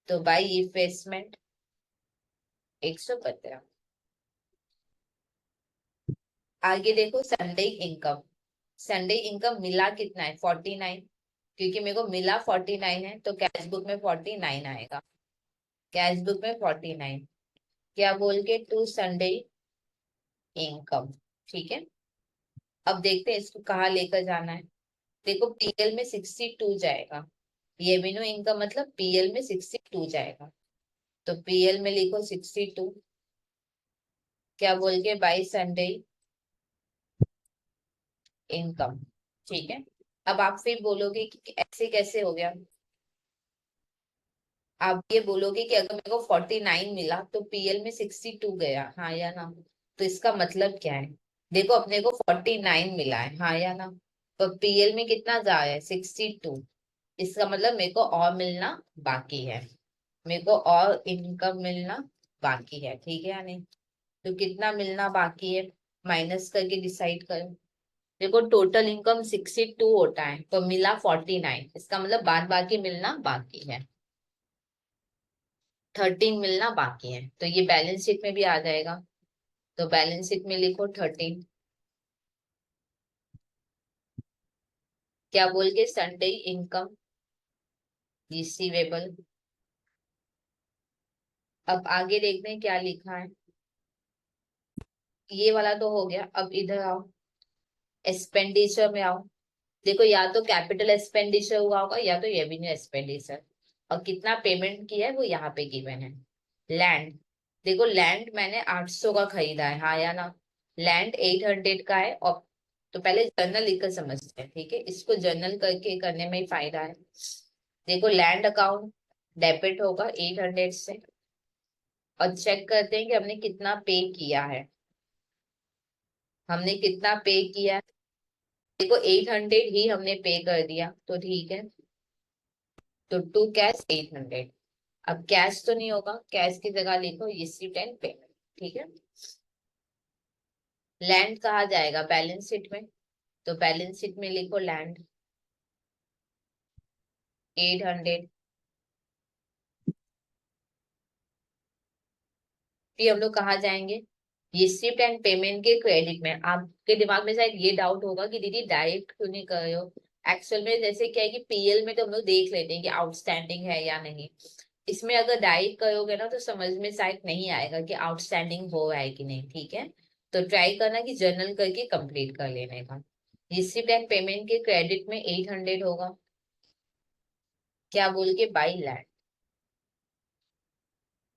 तो बाई इन्वेस्टमेंट 115। आगे देखो संडे इनकम, संडे इनकम मिला कितना है, 49। क्योंकि मेरे को मिला 49 है तो कैश बुक में 49 आएगा, कैश बुक में 49। क्या बोल के, टू संडे इनकम, ठीक है। अब देखते हैं इसको कहाँ लेकर जाना है। देखो पीएल में 62 जाएगा, रेवेन्यू इनकम मतलब पीएल में 62 जाएगा, तो पीएल में लिखो 62। क्या बोल के, बाई संडे इनकम, ठीक है। अब आप फिर बोलोगे कि ऐसे कैसे हो गया। आप ये बोलोगे कि अगर मेरे को 49 मिला तो पीएल में 62 गया, हाँ या ना। तो इसका मतलब क्या है, देखो अपने को 49 मिला है, हाँ या ना, तो पीएल में कितना जा है, 62। इसका मतलब मेरे को और मिलना बाकी है, मेरे को और इनकम मिलना बाकी है, ठीक है या नहीं। तो कितना मिलना बाकी है, माइनस करके डिसाइड करो। देखो टोटल इनकम 62 होता है तो मिला 49, इसका मतलब बाद बाकी मिलना बाकी है, 13 मिलना बाकी है। तो ये बैलेंस शीट में भी आ जाएगा, तो बैलेंस शीट में लिखो 13। क्या बोल के, संडे इनकम रिसीवेबल। अब आगे देखते हैं क्या लिखा है। ये वाला तो हो गया, अब इधर आओ, एक्सपेंडिचर में आओ। देखो या तो कैपिटल एक्सपेंडिचर हुआ होगा या तो रेवेन्यू एक्सपेंडिचर, और कितना पेमेंट किया है वो यहाँ पे गिवन है। लैंड, देखो लैंड मैंने 800 का खरीदा है, हाँ या ना। लैंड 800 का है, और तो पहले जर्नल लिखकर समझते हैं, ठीक है, इसको जर्नल करके करने में ही फायदा है। देखो लैंड अकाउंट डेबिट होगा 800 से, और चेक करते हैं कि हमने कितना पे किया है, हमने कितना पे किया है। देखो 800 ही हमने पे कर दिया तो ठीक है, तो टू कैश 800। अब कैश तो नहीं होगा, कैश की जगह लिखो रिसीप्ट एंड पेमेंट, ठीक है। लैंड कहा जाएगा, बैलेंस शीट में, तो बैलेंस शीट में लिखो लैंड 800। फिर हम लोग कहाँ जाएंगे, रिसिप्ट एंड पेमेंट के क्रेडिट में। आपके दिमाग में शायद ये डाउट होगा कि दीदी डायरेक्ट क्यों नहीं कर रहे हो, एक्चुअल में जैसे क्या है कि पीएल में तो हम लोग देख लेते हैं कि आउटस्टैंडिंग है या नहीं। इसमें अगर डायरेक्ट करोगे ना तो समझ में शायद नहीं आएगा कि आउटस्टैंडिंग हो रहा है कि नहीं, ठीक है। तो ट्राई करना कि जर्नल करके कंप्लीट कर लेने का। रिसिप्ट एंड पेमेंट के क्रेडिट में 800 होगा, क्या बोल के 22 लाख।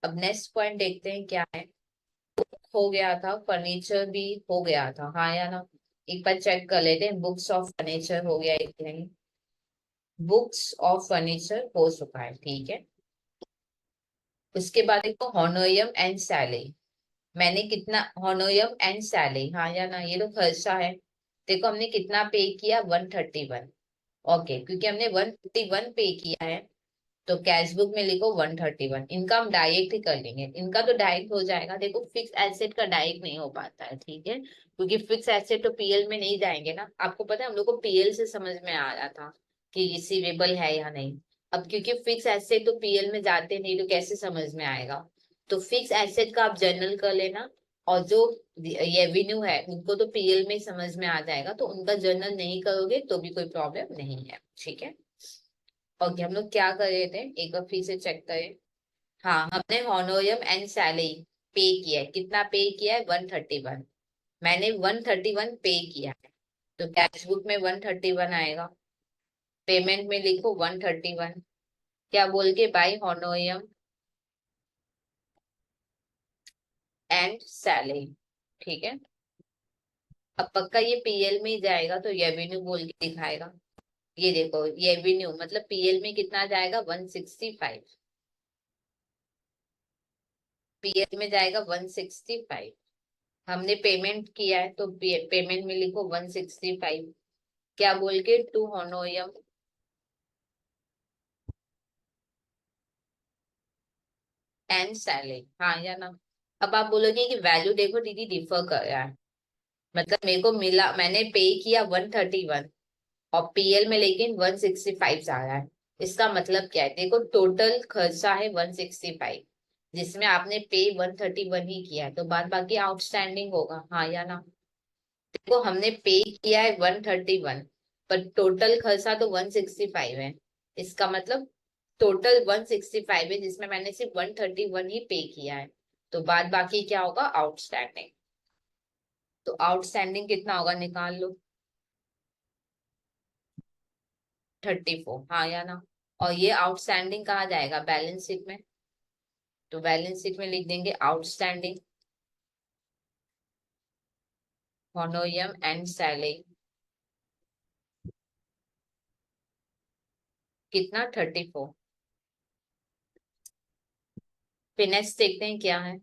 अब नेक्स्ट पॉइंट देखते हैं क्या है। हो गया था, फर्नीचर भी हो गया था, हाँ या ना। एक बार चेक कर लेते हैं बुक्स ऑफ फर्नीचर हो गया है कि नहीं। बुक्स ऑफ फर्नीचर हो चुका है, ठीक है। उसके बाद देखो होनोरियम एंड सैलरी। मैंने कितना होनोरियम एंड सैलरी, हाँ या ना, ये तो खर्चा है। देखो हमने कितना पे किया, 131। ओके, क्योंकि हमने 151 पे किया है तो कैश बुक में लिखो 131। इनका हम डायरेक्ट ही कर लेंगे, इनका तो डायरेक्ट हो जाएगा। देखो फिक्स एसेट का डायरेक्ट नहीं हो पाता है, ठीक है, क्योंकि फिक्स एसेट तो पीएल में नहीं जाएंगे ना। आपको पता है हम लोग को पीएल से समझ में आ रहा था कि रिसीवेबल है या नहीं। अब क्योंकि फिक्स एसेट तो पीएल में जाते नहीं तो कैसे समझ में आएगा। तो फिक्स एसेट का आप जर्नल कर लेना। और जो रेवेन्यू है उनको तो पीएल में समझ में आ जाएगा, तो उनका जर्नल नहीं करोगे तो भी कोई प्रॉब्लम नहीं है, ठीक है। ओके, हम लोग क्या कर रहे थे, एक बार फिर से चेक करें। हाँ, हमने हॉनोरियम एंड सैलरी पे किया है। कितना पे किया है, 131। मैंने 131 पे किया है, तो कैश बुक में 131 आएगा। पेमेंट में लिखो 131, क्या बोल के, बाय हॉनोरियम एंड सैलरी, ठीक है। अब पक्का ये पीएल में ही जाएगा तो रेवेन्यू बोल के दिखाएगा। ये देखो रेवेन्यू मतलब पीएल में कितना जाएगा, 165। पीएल में जाएगा 165। हमने पेमेंट किया है तो पेमेंट में लिखो 165, क्या बोल के, टू होनोरियम एंड सैलरी, हाँ या ना। अब आप बोलोगे कि वैल्यू देखो दीदी डिफर कर रहा है। मतलब मेरे को मिला, मैंने पे किया 131 और पीएल में लेकिन 165 आ रहा है। इसका मतलब क्या है, देखो टोटल खर्चा है 165, जिसमें आपने पे 131 ही किया है, तो बाद बाकी आउटस्टैंडिंग होगा, हाँ या ना। देखो हमने पे किया है 131 पर टोटल खर्चा तो 165 है। इसका मतलब टोटल 165 है जिसमें मैंने सिर्फ 131 ही पे किया है, तो बाद बाकी क्या होगा, आउटस्टैंडिंग। तो आउटस्टैंडिंग कितना होगा, निकाल लो। 34, हाँ या ना। और ये आउटस्टैंडिंग कहाँ जाएगा, बैलेंस शीट में। तो बैलेंस शीट में लिख देंगे आउटस्टैंडिंग होनोरियम एंड सैलरी, कितना, 34। फिर नेक्स्ट देखते हैं क्या है।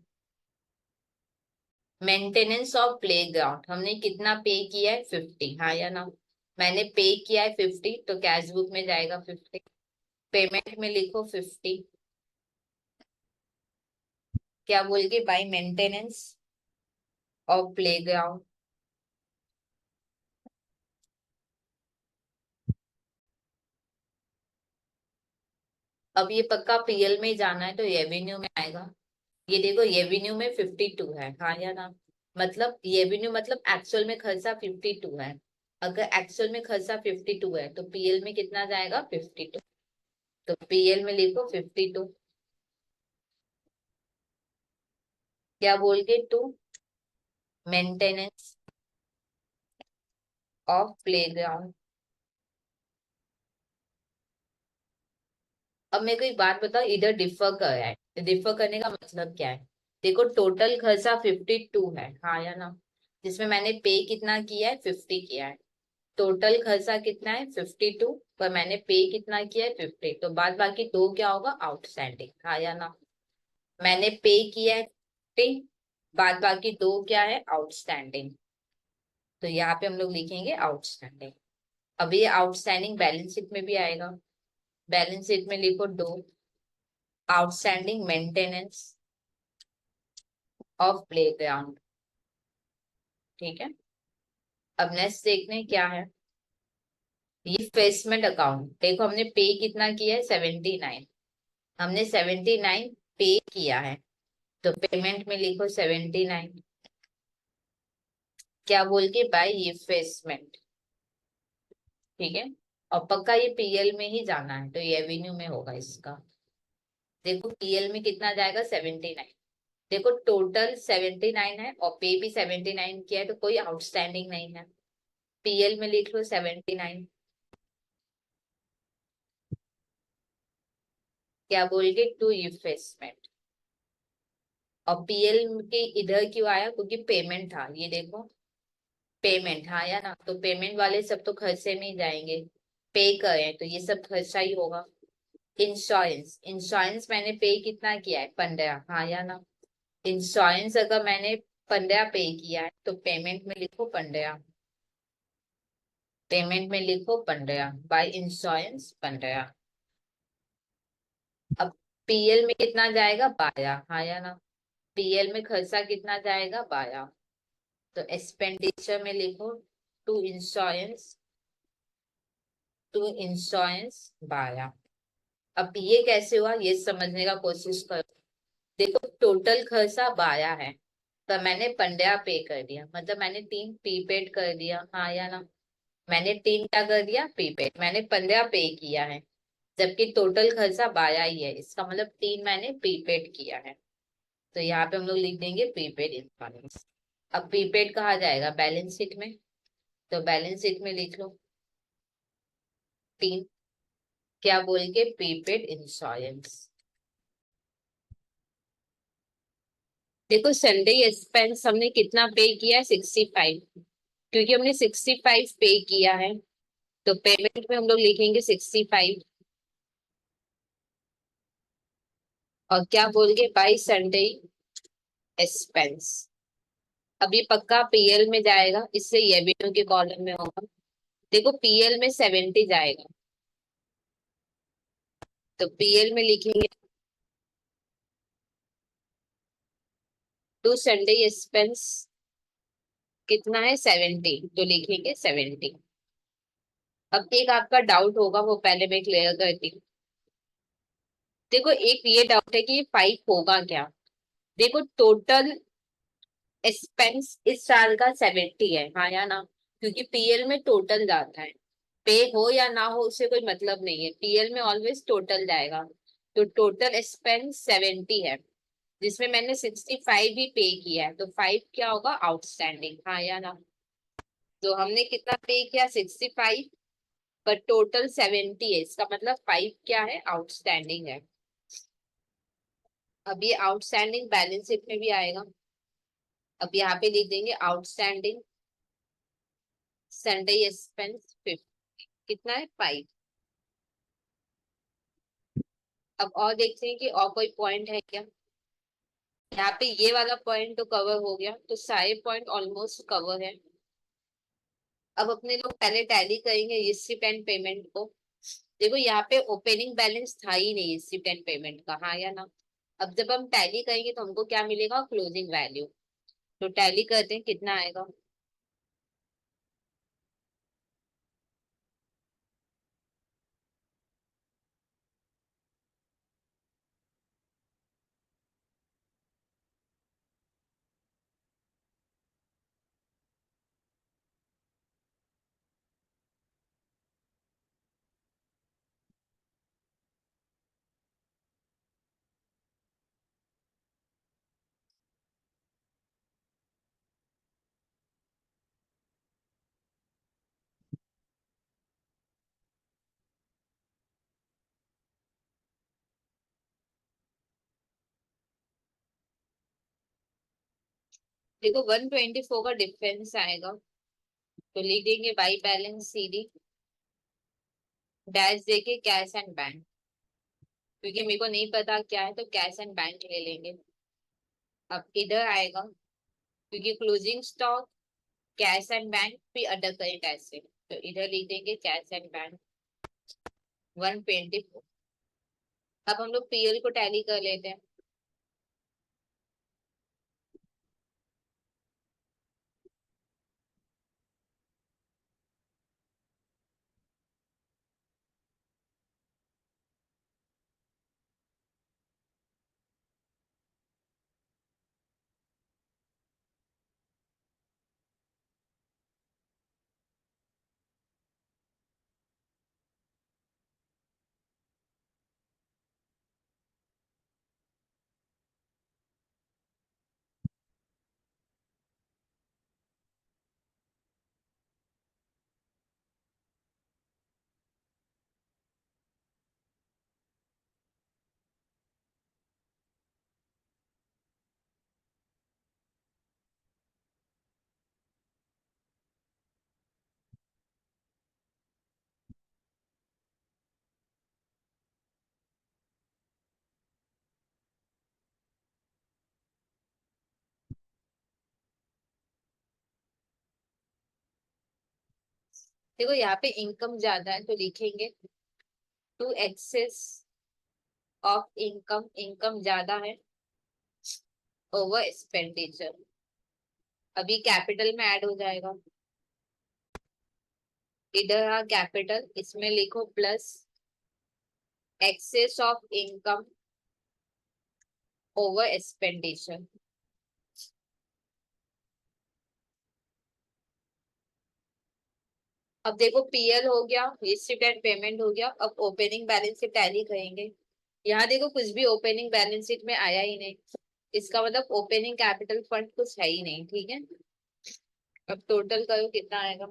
मेंटेनेंस ऑफ प्लेग्राउंड हमने कितना पे किया है, 50, हाँ या ना। मैंने पे किया है 50 तो कैश बुक में जाएगा 50। पेमेंट में लिखो 50, क्या बोल के, बाय मेंटेनेंस ऑफ प्लेग्राउंड। अब ये पक्का पीएल में ही जाना है तो रेवेन्यू में आएगा। ये देखो रेवेन्यू में 52 है, हाँ या ना। मतलब रेवेन्यू मतलब एक्चुअल में खर्चा 52 है। अगर एक्चुअल में खर्चा 52 है तो पीएल में कितना जाएगा, 52। तो पीएल में लिखो 52, क्या बोल के, टू मेंटेनेंस ऑफ प्लेग्राउंड। अब मेरे को एक बात बताओ, इधर डिफर कर रहा है, डिफर करने का मतलब क्या है। देखो टोटल खर्चा 52 है, हाँ या ना, जिसमें मैंने पे कितना किया है, 50 किया है। टोटल खर्चा कितना है, 52, पर मैंने पे कितना किया है, 50, तो बाद बाकी दो क्या होगा, आउटस्टैंडिंग, हाँ या ना। मैंने पे किया है 50, बाद बाकी दो क्या है, आउटस्टैंडिंग। तो यहाँ पे हम लोग लिखेंगे आउटस्टैंडिंग। अब ये आउटस्टैंडिंग बैलेंस शीट में भी आएगा। बैलेंस शीट में लिखो दो, आउटस्टैंडिंग मेंटेनेंस ऑफ प्लेग्राउंड, ठीक है। अब नेक्स्ट देखते हैं क्या है। ये इन्वेस्टमेंट अकाउंट, देखो हमने पे कितना किया है, 79। हमने 79 पे किया है, तो पेमेंट में लिखो 79, क्या बोल के, बाय इन्वेस्टमेंट, ठीक है। और पक्का ये पीएल में ही जाना है, तो ये एवेन्यू में होगा इसका। देखो पीएल में कितना जाएगा, 79। देखो टोटल 79 है और पे भी 79 किया है, तो कोई आउटस्टैंडिंग नहीं है। पीएल में लिख लो 79। क्या बोल के, टू इन्वेस्टमेंट। और पीएल के इधर क्यों आया, क्योंकि पेमेंट था, ये देखो पेमेंट हाँ या ना, तो पेमेंट वाले सब तो खर्चे में ही जाएंगे। पे करें तो ये सब खर्चा ही होगा। इंश्योरेंस, इंश्योरेंस मैंने पे कितना किया है, 15, हाँ या ना। इंश्योरेंस अगर मैंने 15 पे किया है, तो पेमेंट में लिखो 15। पेमेंट में लिखो 15, बाय इंश्योरेंस 15। अब पीएल में कितना जाएगा, 12, हाँ या ना। पीएल में खर्चा कितना जाएगा, 12। तो एक्सपेंडिचर में लिखो टू इंश्योरेंस, टू इंश्योरेंस 12। अब ये कैसे हुआ, ये समझने का कोशिश करो। देखो टोटल खर्चा 12 है, पर मैंने 15 पे कर दिया, मतलब मैंने 3 प्रीपेड कर दिया, हाँ या ना। मैंने 3 क्या कर दिया, प्रीपेड, मैंने 15 पे किया है। जबकि टोटल खर्चा 12 ही है, इसका मतलब 3 मैंने प्रीपेड किया है। तो यहाँ पे हम लोग लिख देंगे प्रीपेड इंश्योरेंस। अब प्रीपेड कहाँ जाएगा, बैलेंस शीट में। तो बैलेंस शीट में लिख लो 3, क्या बोल के, प्रीपेड इंश्योरेंस। देखो संडे एक्सपेंस हमने कितना पे किया है, 65। क्योंकि हमने 65 पे किया है, तो पेमेंट में हम लोग लिखेंगे 65। और क्या बोल के, बाई संडे एक्सपेंस। अब ये पक्का पीएल में जाएगा, इससे रेवेन्यू के कॉलम में होगा। देखो पीएल में 70 जाएगा, तो पीएल में लिखेंगे टू संडे एक्सपेंस कितना है, 70, तो लिखेंगे 70। अब एक आपका डाउट होगा, वो पहले मैं क्लियर करती हूँ। देखो एक ये डाउट है कि ये 5 होगा क्या। देखो टोटल एक्सपेंस इस साल का 70 है, हाँ या ना। क्योंकि पीएल में टोटल जाता है, पे हो या ना हो उससे कोई मतलब नहीं है, पीएल में ऑलवेज टोटल जाएगा। तो टोटल एक्सपेंस 70 है, जिसमें मैंने 65 भी पे किया है, तो 5 क्या होगा, आउटस्टैंडिंग, हाँ या ना। तो हमने कितना पे किया, 65, पर टोटल 70 है, इसका मतलब 5 क्या है, आउटस्टैंडिंग है। अब ये आउटस्टैंडिंग बैलेंस शीट में भी आएगा। अब यहाँ पे लिख देंगे आउटस्टैंडिंग संडे एक्सपेंस 50, कितना है, 5। अब और देखते हैं कि और कोई पॉइंट है क्या। यहाँ पे ये वाला पॉइंट तो कवर हो गया, तो सारे पॉइंट ऑलमोस्ट कवर है। अब अपने लोग पहले टैली करेंगे रिसिप्ट एंड पेमेंट को। देखो यहाँ पे ओपनिंग बैलेंस था ही नहीं रिसिप्ट एंड पेमेंट का, हाँ या ना। अब जब हम टैली करेंगे तो हमको क्या मिलेगा, क्लोजिंग वैल्यू। तो टैली करते हैं, कितना आएगा। देखो 124 का डिफरेंस आएगा, तो लिख देंगे बाई बैलेंस सीडी डैश देके कैश एंड बैंक। क्योंकि मेरे को नहीं पता क्या है, तो कैश एंड बैंक ले लेंगे। अब इधर आएगा, क्योंकि closing stock cash and bank भी अदर करें कैसे, तो इधर लिख देंगे कैश एंड बैंक 124। अब हम लोग पीएल को टैली कर लेते हैं। देखो यहाँ पे इनकम ज्यादा है तो लिखेंगे to excess of income, income ज्यादा है ओवर एक्सपेंडिचर। अभी कैपिटल में ऐड हो जाएगा, इधर आ कैपिटल, इसमें लिखो plus excess of income over expenditure. अब देखो पीएल हो गया, रिसिप्ट एंड पेमेंट हो गया, अब ओपनिंग बैलेंस शीट टैली करेंगे। यहाँ देखो कुछ भी ओपनिंग बैलेंस शीट में आया ही नहीं, इसका मतलब ओपनिंग कैपिटल फंड कुछ है ही नहीं, ठीक है। अब टोटल करो कितना आएगा।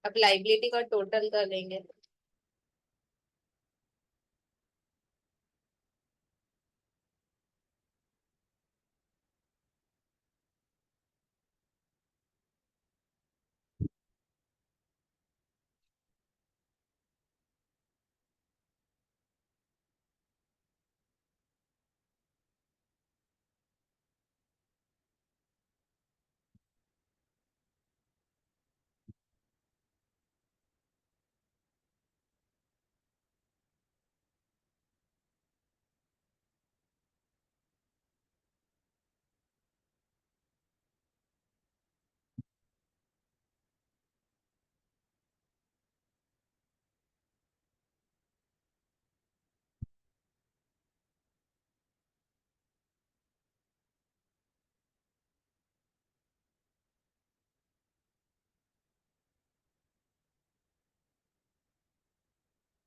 अब लाइबिलिटी का टोटल कर लेंगे।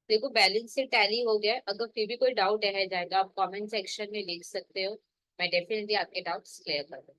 देखो बैलेंस से टैली हो गया है। अगर फिर भी कोई डाउट रह जाए तो आप कमेंट सेक्शन में लिख सकते हो, मैं डेफिनेटली आपके डाउट्स क्लियर कर दूँ।